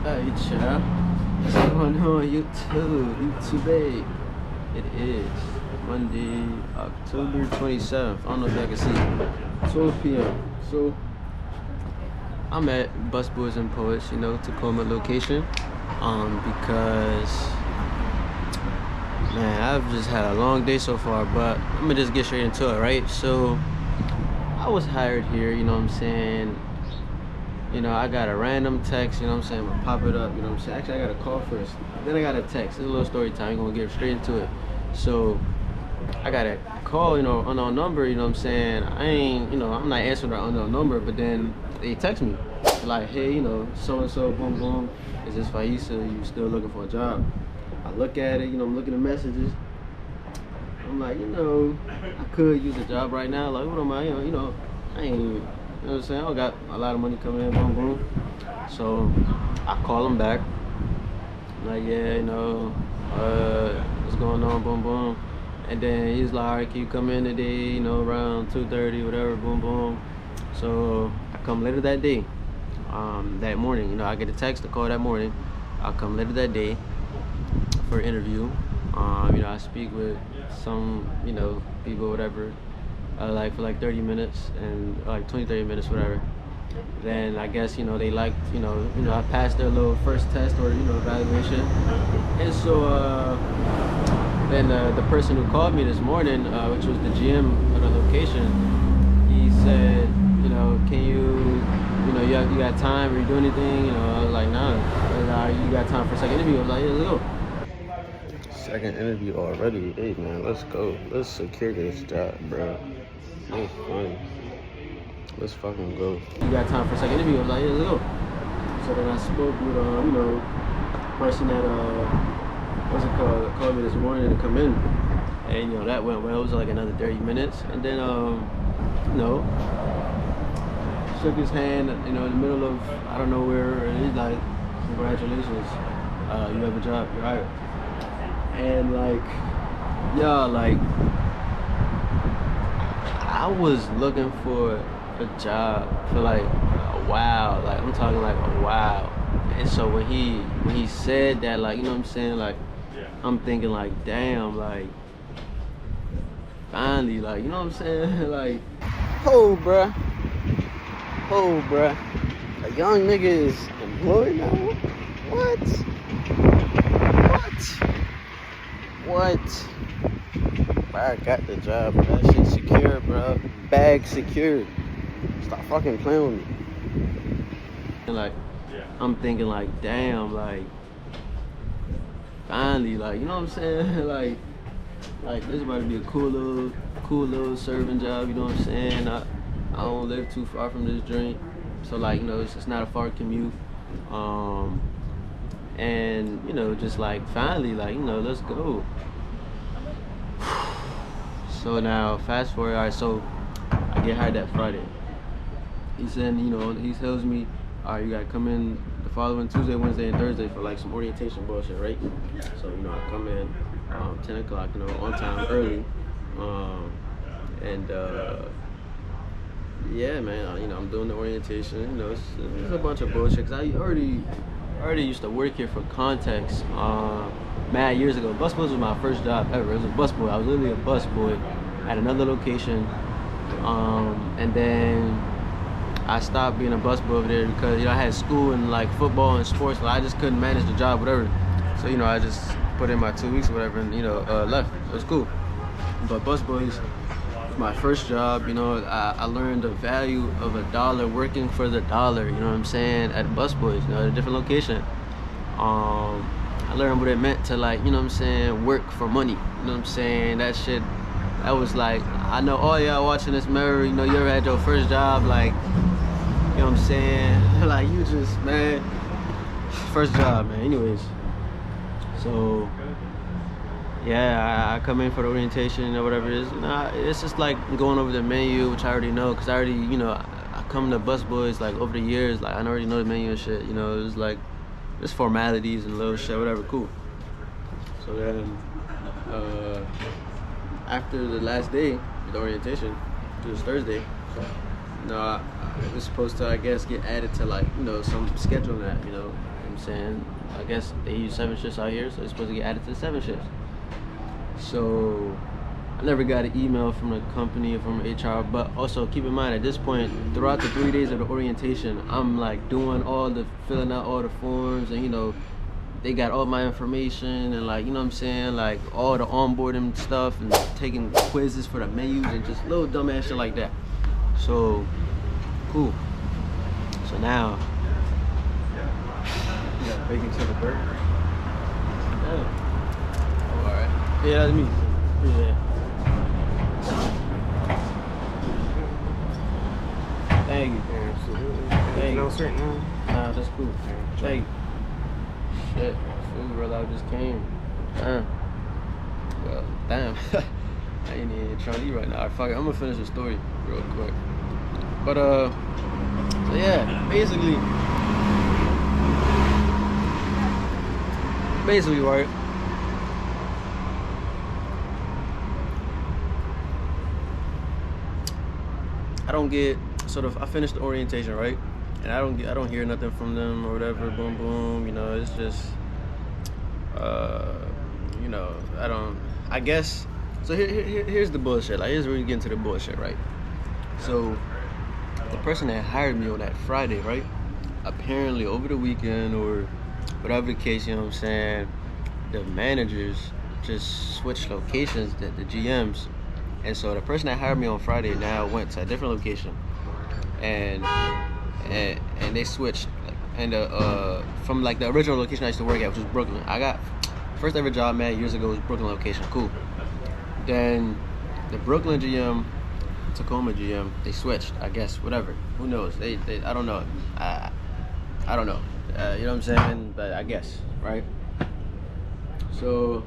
Hey, child. What's going on, YouTube? It is Monday, October 27th. I don't know if y'all can see. 12 p.m. So, I'm at Busboys and Poets, Tacoma location. Because, man, I've just had a long day so far, but I'm gonna just get straight into it, right? So, I was hired here, you know what I'm saying? I got a random text, I'm gonna pop it up, Actually, I got a call first, then I got a text. It's a little story time, I'm gonna get straight into it. So, I got a call, unknown number, I ain't, I'm not answering the unknown number, but then they text me, like, hey, so-and-so, boom, boom, is this Faisa? You still looking for a job? I look at it, I'm looking at messages. I'm like, I could use a job right now. Like, what am I, I ain't, I don't got a lot of money coming in, boom, boom. So I call him back. Like, yeah, what's going on, boom, boom. And then he's like, all right, can you come in today, around 2:30, whatever, boom, boom. So I come later that day. That morning, I get a text, a call that morning. I'll come later that day for an interview. I speak with some, people, whatever. For 30 minutes and 20-30 minutes, whatever. Then I guess they liked, I passed their little first test or evaluation. And so then the person who called me this morning, which was the GM of the location, he said, can you you got time? Are you doing anything? I was like, nah. You got time for a second interview? I was like, yeah, let's go. Second interview already. Hey man, let's go. Let's secure this job, bro. No fun. Let's fucking go. You got time for a second interview? I was like, yeah, let's go. So then I spoke with person that what's it called? Called me this morning to come in. And that went well. It was like another 30 minutes. And then shook his hand, in the middle of I don't know where, and he's like, congratulations, you have a job, you're hired. And I was looking for a job for a while, I'm talking a while. And so when he said that, I'm thinking damn, finally, oh bruh, a young nigga is employed now? What? I got the job, bro. That shit secure, bro. Bag secured. Stop fucking playing with me. I'm thinking damn, finally, this is about to be a cool little serving job, I don't live too far from this joint, so it's not a far commute. And finally, let's go. So now fast forward, all right, so I get hired that Friday. He said, he tells me, all right, you gotta come in the following Tuesday, Wednesday, and Thursday for some orientation bullshit, right? So I come in 10 o'clock, on time, early, yeah, man, I'm doing the orientation. It's a bunch of bullshit, because I already used to work here. For context, mad years ago. Busboys was my first job ever. It was a busboy. I was literally a busboy at another location, and then I stopped being a busboy over there because I had school and football and sports, I just couldn't manage the job, whatever. So I just put in my 2 weeks or whatever, and left. It was cool. But busboys, my first job, I learned the value of $1 working for the dollar, at Busboys, at a different location. I learned what it meant to work for money, that shit, that was I know all y'all watching this mirror, you ever had your first job, you just, man, first job, man. Anyways, so yeah, I come in for the orientation or whatever it is. It's just going over the menu, which I already know, because I already, I come to Busboys over the years, I already know the menu and shit. It's just formalities and little shit, whatever, cool. So then, after the last day of the orientation, which was Thursday, it was supposed to, I guess, get added to some scheduling app, I'm saying, I guess they use 7 shifts out here, so it's supposed to get added to the 7 shifts. So I never got an email from the company or from HR, but also keep in mind at this point, throughout the 3 days of the orientation, I'm like doing filling out all the forms, and they got all my information and like, what I'm saying, like all the onboarding stuff and taking quizzes for the menus and just little dumbass shit like that. So cool. So now you got bacon to the burger. Yeah. Oh, alright. Yeah, that's me. Yeah. Thank you. Absolutely. Thank you. Else right now? Nah, that's cool. Thank you. Shit, food brother just came. Damn. Well, damn. I ain't even trying to eat right now. Alright, fuck it. I'm gonna finish the story real quick. But so yeah, basically right. I finished the orientation, right? And I don't hear nothing from them or whatever, boom boom, it's just I guess so here's the bullshit. Like, here's where you get into the bullshit, right? So the person that hired me on that Friday, right? Apparently over the weekend or whatever the case, you know what I'm saying, the managers just switched locations, the GMs. And so the person that hired me on Friday now went to a different location. And they switched, and from like the original location I used to work at, which was Brooklyn. I got first ever job, man, years ago, was Brooklyn location. Cool. Then the Brooklyn GM, Tacoma GM, they switched. I guess whatever. Who knows? They I don't know. I don't know. You know what I'm saying? But I guess, right? So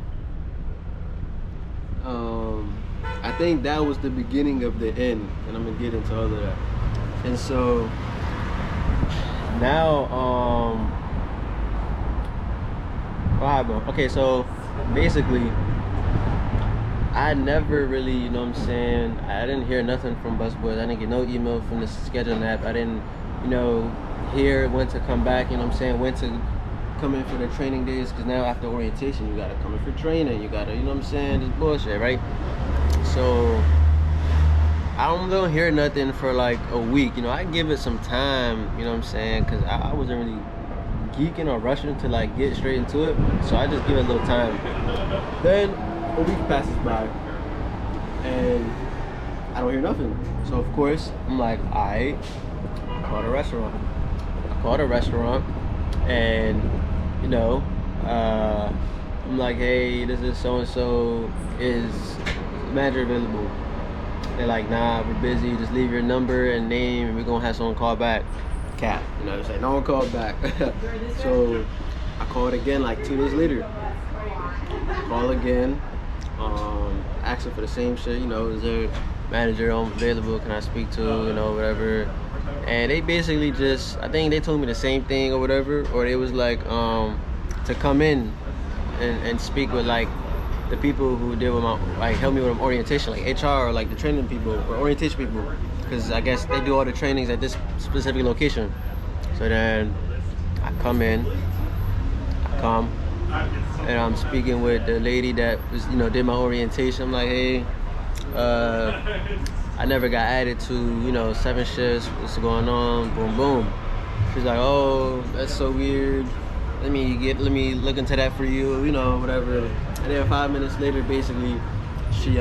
I think that was the beginning of the end, and I'm gonna get into all of that. And so now, what happened? Okay, so basically, I never really, you know what I'm saying, I didn't hear nothing from Busboys. I didn't get no email from the scheduling app. I didn't, hear when to come back, you know what I'm saying, when to come in for the training days, because now after orientation, you gotta come in for training, you gotta, you know what I'm saying, this bullshit, right? So I don't hear nothing for like a week. I give it some time, you know what I'm saying, because I wasn't really geeking or rushing to like get straight into it, so I just give it a little time. Then a week passes by and I don't hear nothing. So of course I'm like, I called a restaurant. And I'm like, hey, this is so and so, is manager available? They're like, nah, we're busy, just leave your number and name and we're gonna have someone call back. Cap, it's like, no one called back. So I called again like 2 days later. Call again, asking for the same shit, is there a manager available, can I speak to, whatever. And they basically just, I think they told me the same thing or whatever, or they was like, to come in and speak with like the people who did with help me with my orientation, like HR or like the training people or orientation people, because I guess they do all the trainings at this specific location. So then I come, and I'm speaking with the lady that was, did my orientation. I'm like, hey, I never got added to, 7 shifts, what's going on, boom, boom. She's like, oh, that's so weird. Let me look into that for you, whatever. And then 5 minutes later, basically, she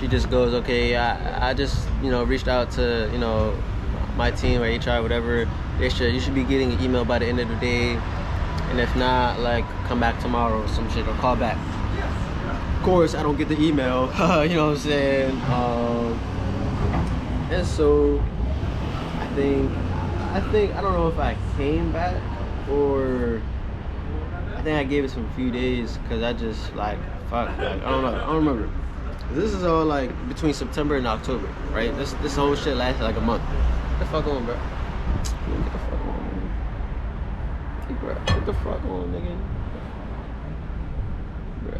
just goes, okay, I just, reached out to, my team or HR, whatever. You should be getting an email by the end of the day. And if not, like, come back tomorrow or some shit, or call back. Of course, I don't get the email, you know what I'm saying? And so, I don't know if I came back, or I think I gave it some few days, because I just like, fuck, like, I don't remember. This is all like between September and October, right? This whole shit lasted like a month. Get the fuck on, bro. Get the fuck on, man. Hey, bro, get the fuck on, nigga. Bro,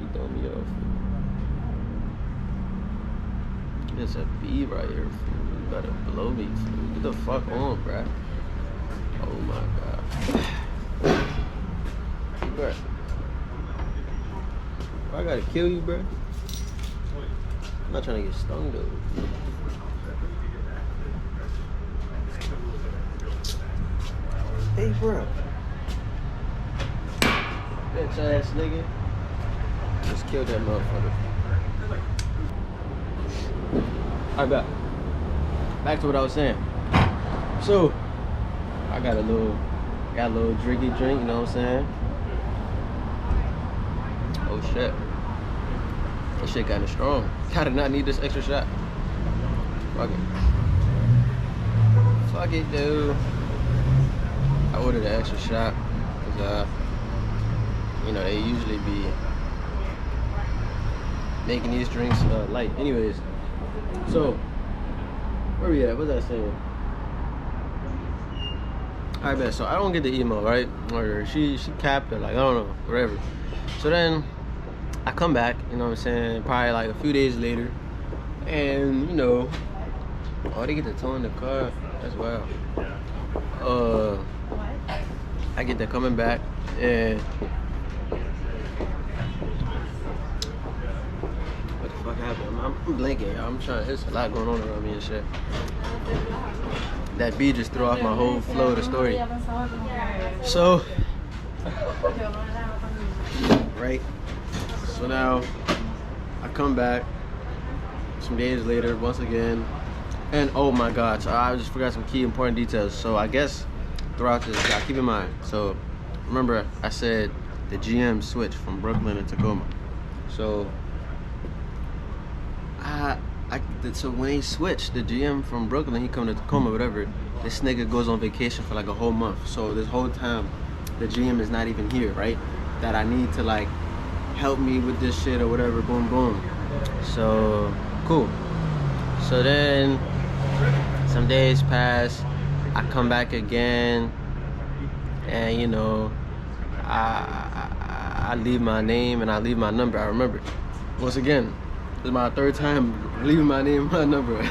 you throwing me off. There's a bee right here, fool. You better blow me, fool. Get the fuck on, bro. Oh my god. Bruh. I gotta kill you, bruh. I'm not trying to get stung though. Hey, bro. Bitch ass nigga. Just killed that motherfucker. Alright, back to what I was saying. So, I got a little drinky drink, you know what I'm saying? Oh shit. This shit kinda strong. I did not need this extra shot. Fuck it. Fuck it, dude. I ordered an extra shot because you know, they usually be making these drinks light. Anyways, so where we at? What's that saying? Alright, bet. So I don't get the email, right? Or she capped it, like I don't know, whatever. So then I come back, you know what I'm saying? Probably like a few days later, and you know, oh, they get to tow in the car as well. I get to coming back, and what the fuck happened? I'm blinking, y'all. I'm trying. There's a lot going on around me and shit. That beat just threw off my whole flow of the story. So, right. So now I come back some days later once again, and oh my god, so I just forgot some key important details. So I guess throughout this, keep in mind, so remember I said the GM switched from Brooklyn to Tacoma. So so when he switched the GM from Brooklyn, he come to Tacoma, whatever, this nigga goes on vacation for like a whole month. So this whole time the GM is not even here, right? That I need to like help me with this shit or whatever, boom boom. So cool. So then some days pass, I come back again, and you know, I leave my name and I leave my number. I remember, once again, this is my third time leaving my name and my number.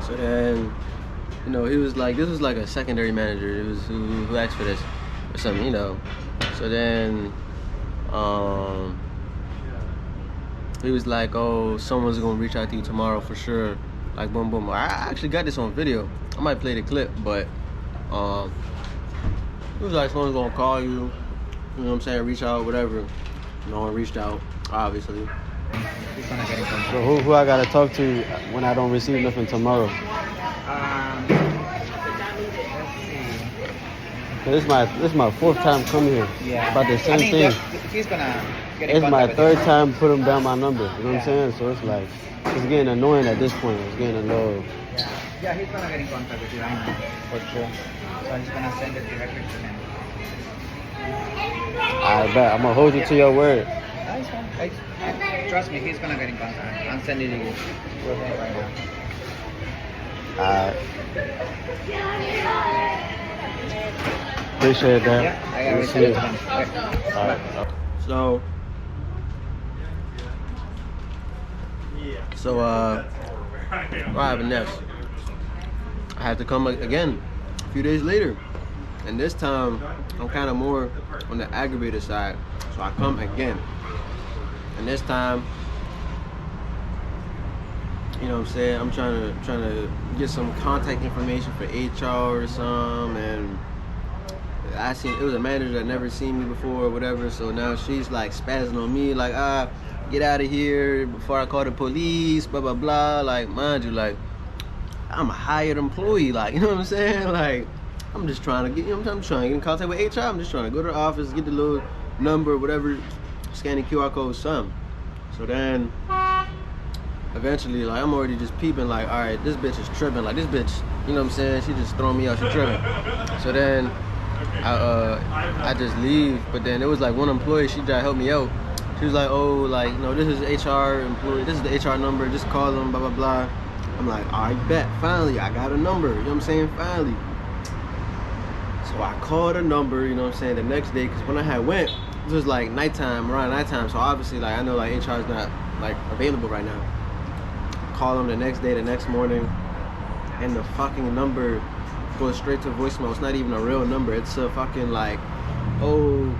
So then, you know, he was like, this was like a secondary manager. It was who asked for this or something, you know. So then, he was like, oh, someone's gonna reach out to you tomorrow for sure. Like, boom, boom. I actually got this on video. I might play the clip, but it was like someone's gonna call you. You know what I'm saying? Reach out, whatever. No one reached out, obviously. So who I gotta talk to when I don't receive nothing tomorrow? Let's see. This is my fourth time coming here. Yeah. About the same thing. He's gonna get It's my third time putting down my number. You know what I'm saying? So it's like, it's getting annoying at this point. It's getting annoying. Yeah, he's gonna get in contact with you, I know, for sure. So he's gonna send it directly to him. I bet. I'm gonna hold you to your word. That's fine. Trust me, he's gonna get in contact. I'm sending you to him right now. Appreciate that. Yeah, I We'll will see send it you. to him. Okay. So what happened next? I had to come again a few days later, and this time I'm kind of more on the aggravated side. So I come again, and this time, you know what I'm saying, I'm trying to get some contact information for HR or something, and I seen it was a manager that never seen me before or whatever. So now she's like spazzing on me, like, get out of here before I call the police, blah blah blah. Like, mind you, like, I'm a hired employee, like, you know what I'm saying? Like, I'm just trying to get, you know, I'm trying to get in contact with HR. I'm just trying to go to the office, get the little number, whatever, scan the QR code, something. So then eventually, like, I'm already just peeping, like, all right, this bitch is tripping, like, this bitch, you know what I'm saying, she just throwing me out, she tripping. So then I just leave, but then it was like one employee, she tried to help me out. She was like, oh, like, you know, this is HR employee, this is the HR number, just call them, blah blah blah. I'm like, all right, bet, finally I got a number, you know what I'm saying, finally. So I called a number, you know what I'm saying, the next day, because when I had went, it was like nighttime, around nighttime, so obviously, like, I know, like, HR is not, like, available right now. Call them the next day, the next morning, and the fucking number goes straight to voicemail. It's not even a real number. It's a fucking like, oh,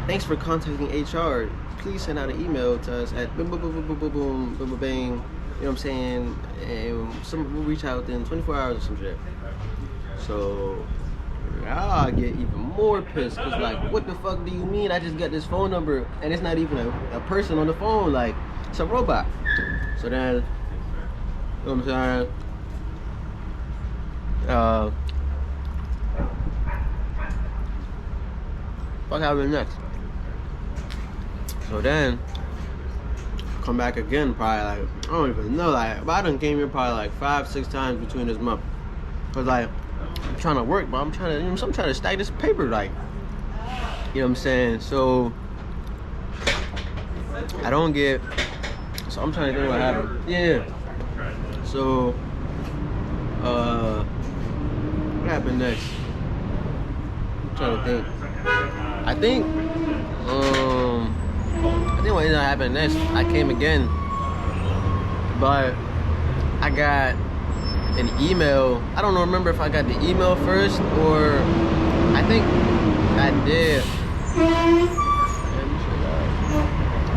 thanks for contacting HR. Please send out an email to us at boom boom boom boom boom boom boom boom boom bang. You know what I'm saying? And some will reach out within 24 hours or some shit. So I get even more pissed because like, what the fuck do you mean? I just got this phone number and it's not even a person on the phone. Like, it's a robot. So then, you know what I'm saying? What happened next? So then, come back again probably like, I don't even know, like, I done came here probably like 5-6 times between this month. Cause like, I'm trying to work, but I'm trying to, I'm trying to stack this paper, like, you know what I'm saying? So, I don't get, so I'm trying to think what happened. Yeah. So, what happened next? I'm trying to think. I think what ended up happening next, I came again, but I got an email. I don't remember if I got the email first or I think I did.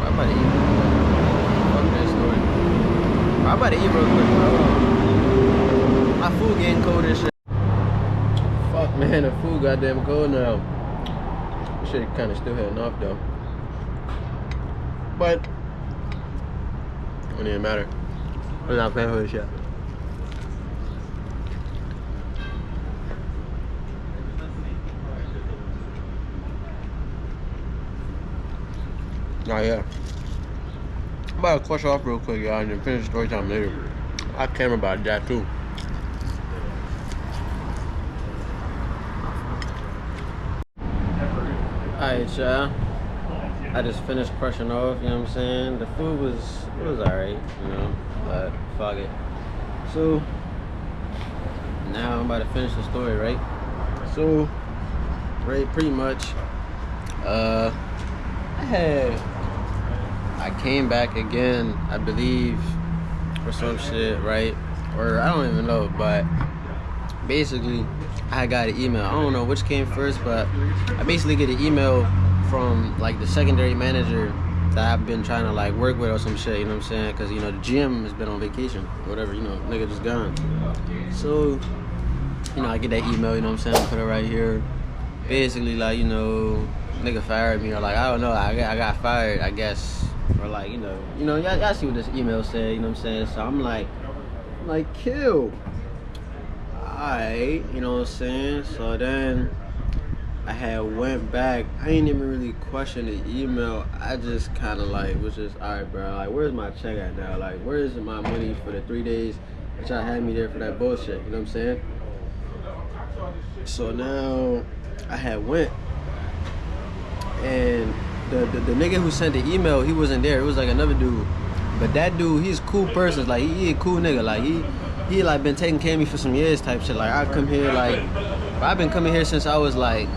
I'm about to eat. Fuck that story. I'm about to eat real quick, bro. My food getting cold and shit. Fuck, man, the food goddamn cold now. Shit kind of still heading off though. But it don't even matter. I'm not paying for this shit. Oh yeah. I'm about to clutch off real quick, y'all, and then finish story time later. I care about that too. Alright, y'all. I just finished crushing off, you know what I'm saying? The food was alright, you know, but fuck it. So now I'm about to finish the story, right? So, right, pretty much, I came back again, I believe, for some shit, right? Or I don't even know, but basically, I got an email. I don't know which came first, but I basically get an email from like the secondary manager that I've been trying to like work with or some shit, you know what I'm saying? Because, you know, the gym has been on vacation or whatever, you know, nigga just gone. So, you know, I get that email, you know what I'm saying? I put it right here. Basically, like, you know, nigga fired me, or like, I don't know, I got fired, I guess. Or like, you know, y'all see what this email said, you know what I'm saying? So I'm like, kill. Alright, you know what I'm saying? So then I had went back. I ain't even really questioned the email. I just kind of like was just, alright, bro, like, where's my check at now? Like, where is my money for the 3 days that y'all had me there for that bullshit? You know what I'm saying? So now I had went, and the nigga who sent the email, he wasn't there. It was like another dude. But that dude, he's a cool person. Like, he a cool nigga. Like, he like been taking care of me for some years type shit. Like, I come here, like, I've been coming here since I was like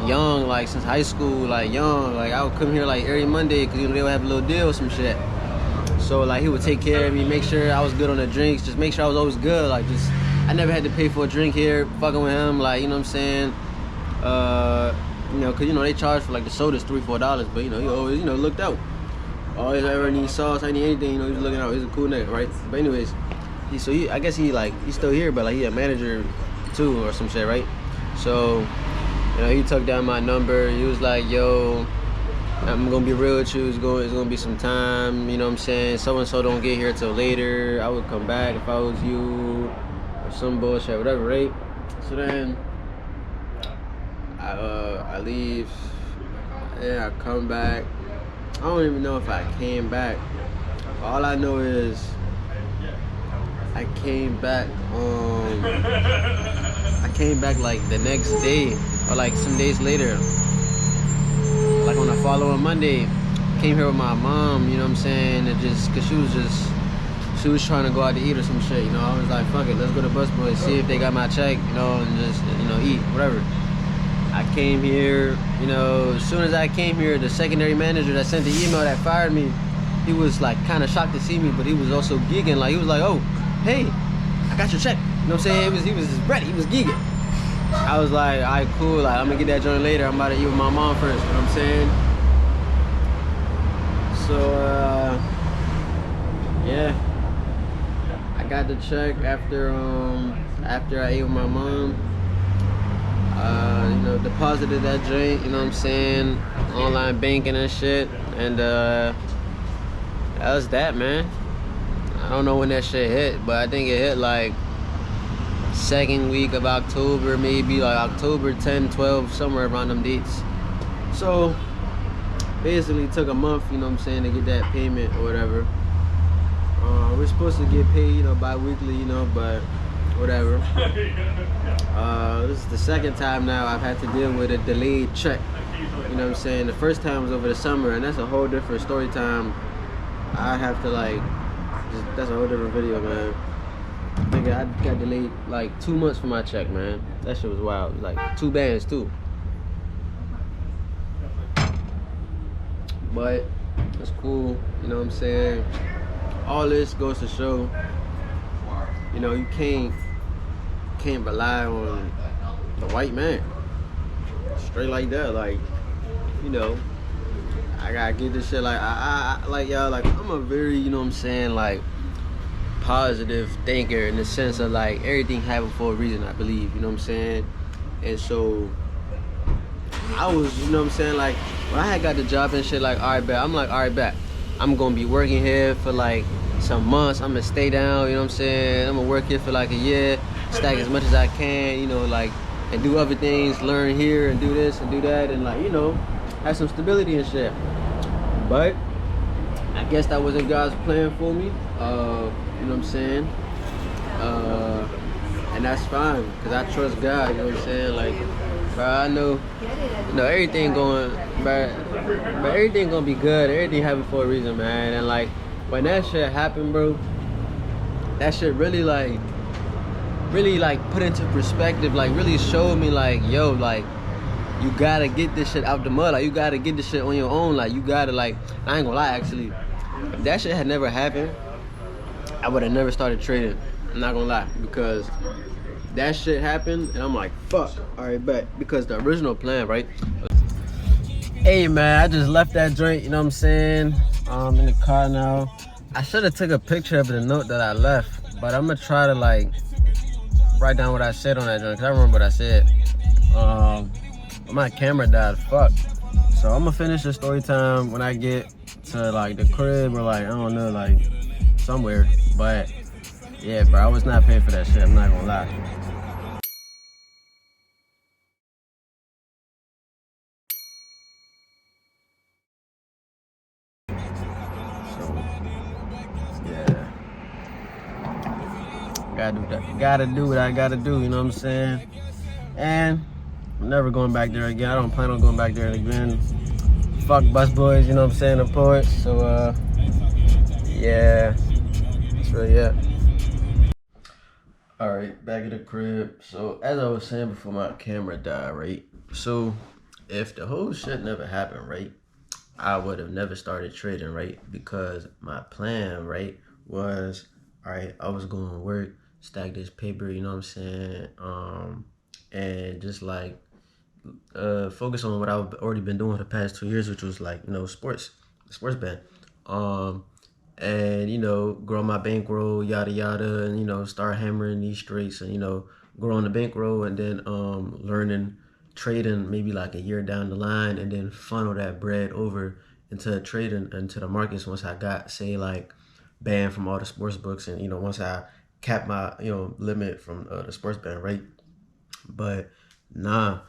young, like since high school, like young. Like, I would come here like every Monday because, you know, they would have a little deal or some shit. So like, he would take care of me, make sure I was good on the drinks, just make sure I was always good. Like, just, I never had to pay for a drink here, fucking with him. Like, you know what I'm saying? You know, cause, you know, they charge for like the sodas $3-4, but, you know, he always, you know, looked out. Always ever need sauce, I need anything, you know, he's looking out. He's a cool nigga, right? But anyways, I guess he's still here, but like, he a manager too or some shit, right? So, you know, he took down my number. He was like, yo, I'm gonna be real with you, it's gonna be some time, you know what I'm saying? So and so don't get here till later. I would come back if I was you, or some bullshit, whatever, right? So then I leave, and I come back. I don't even know if I came back. All I know is I came back like the next day, or like some days later. Like on the following Monday, came here with my mom, you know what I'm saying? And just, cause she was trying to go out to eat or some shit, you know. I was like, fuck it, let's go to Busboys, see if they got my check, you know, and just, you know, eat, whatever. I came here, you know, as soon as I came here, the secondary manager that sent the email that fired me, he was like kind of shocked to see me, but he was also geeking. Like, he was like, oh, hey, I got your check. You know what I'm saying? He was ready. He was geeking. I was like, all right, cool. Like, I'm gonna get that joint later. I'm about to eat with my mom first. You know what I'm saying? So, yeah. I got the check after I ate with my mom. You know, deposited that joint. You know what I'm saying? Online banking and shit. And that was that, man. I don't know when that shit hit, but I think it hit like second week of October, maybe like October 10, 12, somewhere around them dates. So basically it took a month, you know what I'm saying, to get that payment or whatever. We're supposed to get paid, you know, bi-weekly, you know, but whatever. This is the second time now I've had to deal with a delayed check. You know what I'm saying? The first time was over the summer, and that's a whole different story time. I have to like, that's a whole different video, man. Nigga, I got delayed like 2 months for my check, man. That shit was wild. Like 2 bands too. But it's cool, you know what I'm saying? All this goes to show, you know, you can't rely on the white man. Straight like that, like, you know, I gotta get this shit like I like y'all, like I'm a very, you know what I'm saying, like positive thinker in the sense of like everything happened for a reason, I believe, you know what I'm saying? And so I was, you know what I'm saying, like when I had got the job and shit, like alright bet, I'm like alright bet, I'm gonna be working here for like some months, I'm gonna stay down, you know what I'm saying, I'm gonna work here for like a year, stack as much as I can, you know, like, and do other things, learn here and do this and do that, and like, you know, have some stability and shit. But I guess that wasn't God's plan for me, you know what I'm saying? And that's fine, because I trust God, you know what I'm saying? Like, bro, I know, you know, everything going, but everything gonna be good, everything happened for a reason, man. And like, when that shit happened, bro, that shit really like put into perspective, like really showed me like, yo, like, you gotta get this shit out the mud, like you gotta get this shit on your own, like you gotta, like, I ain't gonna lie, actually, if that shit had never happened, I would have never started trading. I'm not gonna lie, because that shit happened and I'm like, fuck, alright, bet, because the original plan, right? Hey man, I just left that joint, you know what I'm saying? In the car now. I should have took a picture of the note that I left, but I'm gonna try to like write down what I said on that joint, because I remember what I said. My camera died, fuck. So I'm gonna finish the story time when I get to like the crib or like, I don't know, like somewhere. But yeah, bro, I was not paying for that shit, I'm not gonna lie. So yeah, gotta do what I gotta do, you know what I'm saying? And I'm never going back there again. I don't plan on going back there again. Fuck bus boys, you know what I'm saying, the poets. So yeah, that's really it. Alright, back at the crib. So as I was saying before my camera died, right? So if the whole shit never happened, right, I would have never started trading, right? Because my plan, right, was, alright, I was going to work, stack this paper, you know what I'm saying, and just like focus on what I've already been doing for the past 2 years, which was like, you know, sports band, and you know, grow my bankroll, yada yada, and you know, start hammering these straights, and you know, growing the bankroll, and then learning trading maybe like a year down the line, and then funnel that bread over into trading into the markets once I got, say, like banned from all the sports books, and you know, once I cap my, you know, limit from the sports ban, right? But nah,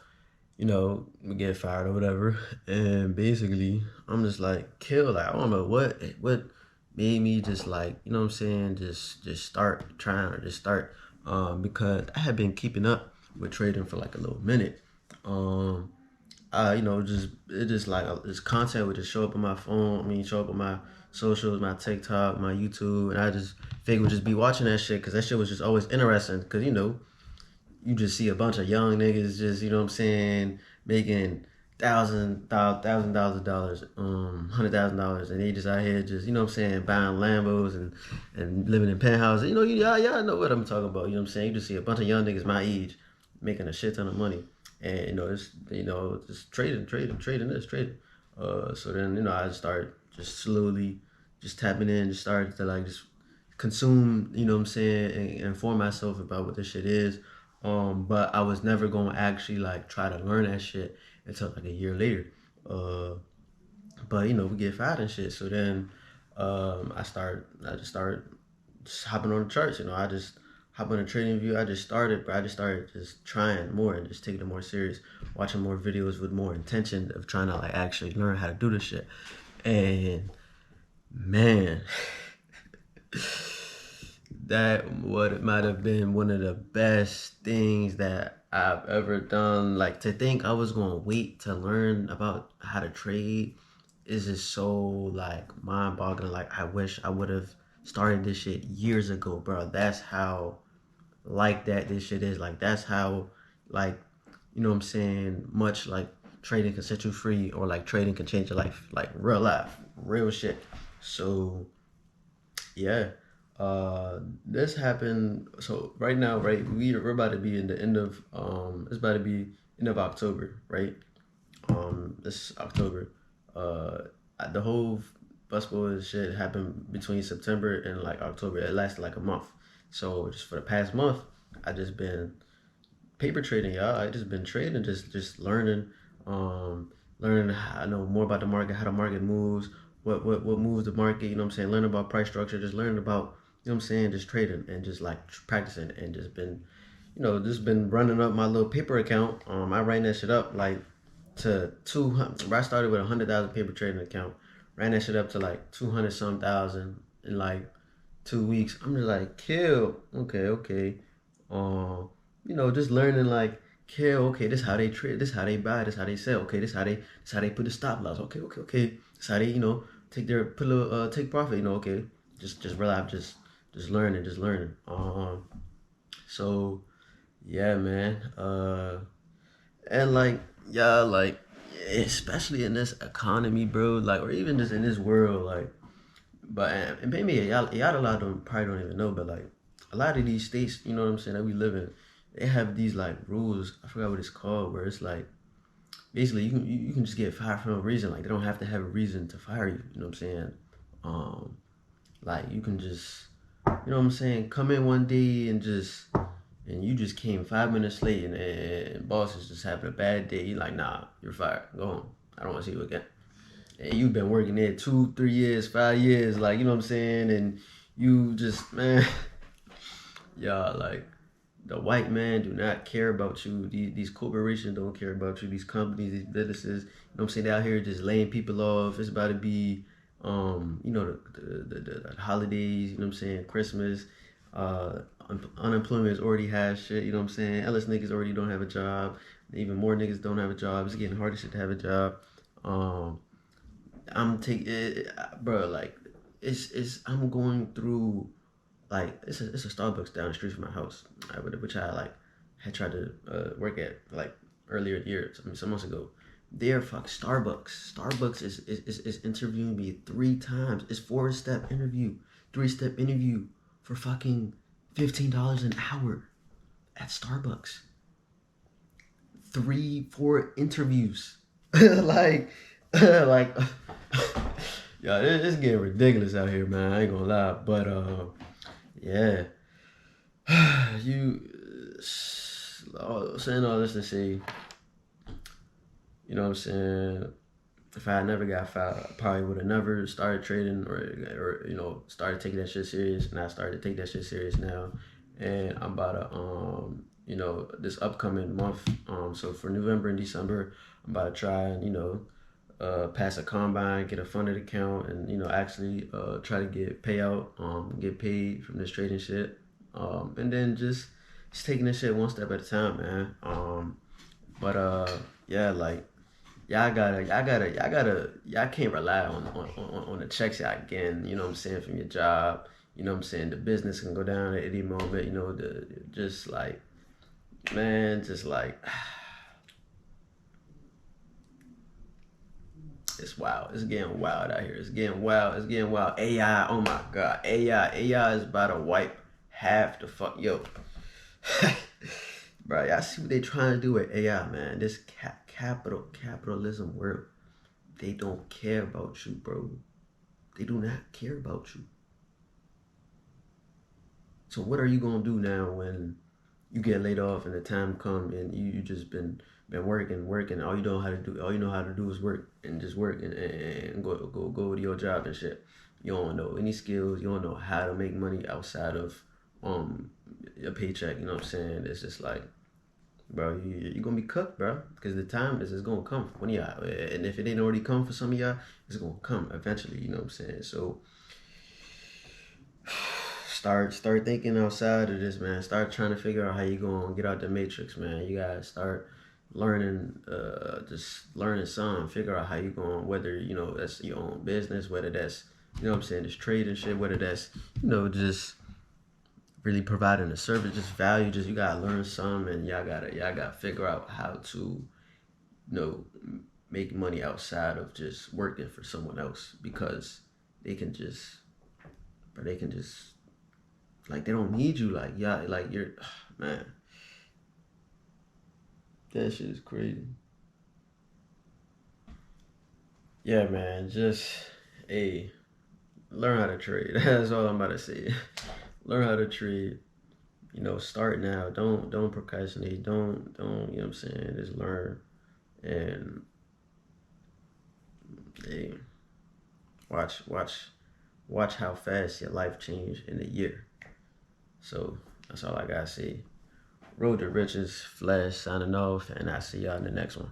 you know, we get fired or whatever, and basically I'm just like, kill, like I don't know what made me just like, you know what I'm saying, just start trying, or just start, because I had been keeping up with trading for like a little minute. You know, it just like this content would just show up on my phone, show up on my socials, my TikTok, my YouTube, and I just figured just be watching that shit, because that shit was just always interesting, because you know, you just see a bunch of young niggas just, you know what I'm saying, making $1,000, $100,000, and they just out here just, you know what I'm saying, buying Lambos and living in penthouses. You know, y'all know what I'm talking about. You know what I'm saying? You just see a bunch of young niggas my age making a shit ton of money, and just trading. So then I just started just slowly just tapping in, just started to like just consume, you know what I'm saying, and inform myself about what this shit is. But I was never gonna actually like try to learn that shit until like a year later. But we get fired and shit. So then I just started just hopping on the charts. I just hop on a trading view. I just started just trying more and just taking it more serious, watching more videos with more intention of trying to like actually learn how to do this shit. And man, that what might have been one of the best things that I've ever done. Like, to think I was gonna wait to learn about how to trade is just so like mind-boggling. Like, I wish I would have started this shit years ago, bro. That's how like that this shit is. Like, that's how like, you know what I'm saying, much like trading can set you free, or like trading can change your life, like real life, real shit. So yeah, this happened. So right now, right, we're about to be in the end of it's about to be end of October, right? This October, the whole busboy shit happened between September and like October. It lasted like a month. So just for the past month, I just been paper trading, y'all. I just been trading, just learning, learning how I know more about the market, how the market moves, what moves the market. You know what I'm saying? Learning about price structure, just learning about, you know what I'm saying, just trading and just like practicing, and just been, just been running up my little paper account. I ran that shit up like to 200. I started with 100,000 paper trading account, ran that shit up to like 200 some thousand in like 2 weeks. I'm just like, kill, okay. Just learning like, kill, okay, this how they trade, this how they buy, this how they sell, okay, this how they put the stop loss, okay. This how they, take their put a little take profit, okay. Just relax, just learning. So yeah, man. And like, yeah, like, especially in this economy, bro, like, or even just in this world, like, but and maybe y'all a lot of them probably don't even know, but like a lot of these states, you know what I'm saying, that we live in, they have these like rules. I forgot what it's called, where it's like basically you can just get fired for no reason. Like, they don't have to have a reason to fire you. You know what I'm saying? Like, you can just, you know what I'm saying, come in one day and you just came 5 minutes late, and boss is just having a bad day. You're like, nah, you're fired. Go home. I don't want to see you again. And you've been working there 2, 3 years, 5 years, like, you know what I'm saying? And you just, man, y'all, like, the white man do not care about you. These corporations don't care about you. These companies, these businesses, you know what I'm saying, they out here just laying people off. It's about to be, the holidays, you know what I'm saying, Christmas, unemployment is already has shit, you know what I'm saying? LS niggas already don't have a job. Even more niggas don't have a job. It's getting harder shit to have a job. I'm taking it, bro. Like, I'm going through, like, it's a Starbucks down the street from my house, which I like had tried to work at like earlier years. I mean, some months ago. They're Starbucks. Starbucks is interviewing me 3 times. It's 4-step interview, 3-step interview for fucking $15 an hour at Starbucks. 3-4 interviews, like, like, yeah, it's getting ridiculous out here, man. I ain't gonna lie, but yeah, saying all this to say, you know what I'm saying, if I had never got fired, I probably would have never started trading, or started taking that shit serious. And I started to take that shit serious now, and I'm about to this upcoming month, so for November and December, I'm about to try and pass a combine, get a funded account, and actually try to get get paid from this trading shit, and then just taking this shit one step at a time, man. But yeah, like, y'all can't rely on the checks y'all getting, you know what I'm saying, from your job. You know what I'm saying? The business can go down at any moment, just like, man, just like, It's wild. It's getting wild out here. It's getting wild. It's getting wild. AI. Oh my God. AI is about to wipe half the fuck. Yo. Bro, y'all see what they trying to do with AI, man. This capitalism world. They don't care about you, bro. They do not care about you. So what are you gonna do now when you get laid off and the time come and you just been working. All you know how to do is work and just work and go to your job and shit. You don't know any skills. You don't know how to make money outside of a paycheck. You know what I'm saying? It's just like, bro, you're gonna be cooked, bro, because the time is gonna come for one of y'all, and if it ain't already come for some of y'all, it's gonna come eventually. You know what I'm saying? So start thinking outside of this, man. Start trying to figure out how you gonna get out the matrix, man. You gotta start learning, just learning something. Figure out how you going, whether that's your own business, whether that's this trade and shit, whether that's just really providing a service, just value. Just you gotta learn something, and y'all gotta figure out how to make money outside of just working for someone else, because they can just like, they don't need you, like, yeah, like you're man, that shit is crazy. Yeah, man, just learn how to trade. That's all I'm about to say. Learn how to trade. Start now. Don't procrastinate. Don't you know what I'm saying? Just learn and watch how fast your life changed in a year. So that's all I gotta say. Road to Riches, Flash signing off, and I'll see y'all in the next one.